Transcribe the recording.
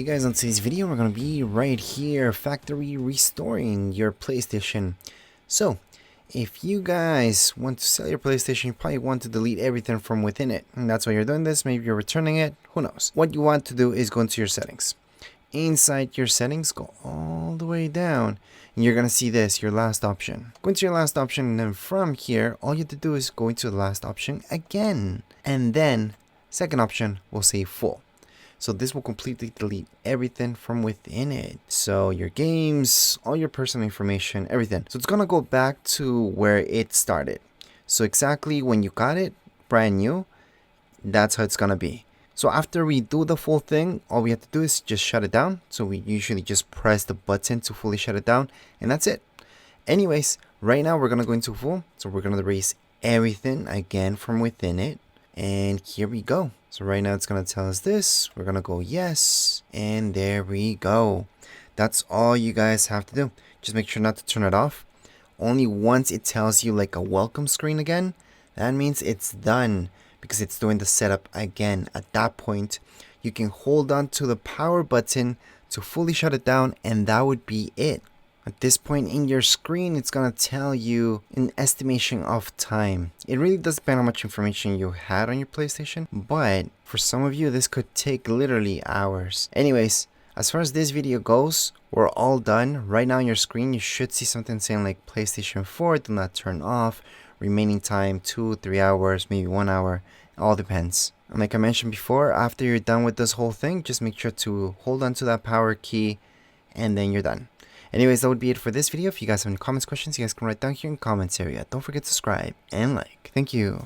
Hey guys, on today's video we're going to be right here factory restoring your PlayStation. So, if you guys want to sell your PlayStation, you probably want to delete everything from within it. And that's why you're doing this, maybe you're returning it, who knows. What you want to do is go into your settings. Inside your settings, go all the way down and you're going to see this, your last option. Go into your last option and then from here, all you have to do is go into the last option again. And then, second option will say full. So this will completely delete everything from within it. So your games, all your personal information, everything. So it's gonna go back to where it started. So exactly when you got it, brand new, that's how it's gonna be. So after we do the full thing, all we have to do is just shut it down. So we usually just press the button to fully shut it down, and that's it. Anyways, right now we're gonna go into full. So we're gonna erase everything again from within it. And here we go. So right now it's going to tell us this. We're going to go yes. And there we go. That's all you guys have to do. Just make sure not to turn it off. Only once it tells you like a welcome screen again, that means it's done because it's doing the setup again. At that point, you can hold on to the power button to fully shut it down, and that would be it. At this point in your screen, it's going to tell you an estimation of time. It really does depend on how much information you had on your PlayStation, but for some of you, this could take literally hours. Anyways, as far as this video goes, we're all done. Right now on your screen, you should see something saying like PlayStation 4, do not turn off, remaining time 2-3 hours, maybe 1 hour, it all depends. And like I mentioned before, after you're done with this whole thing, just make sure to hold on to that power key and then you're done. Anyways, that would be it for this video. If you guys have any comments, questions, you guys can write down here in the comments area. Don't forget to subscribe and like. Thank you.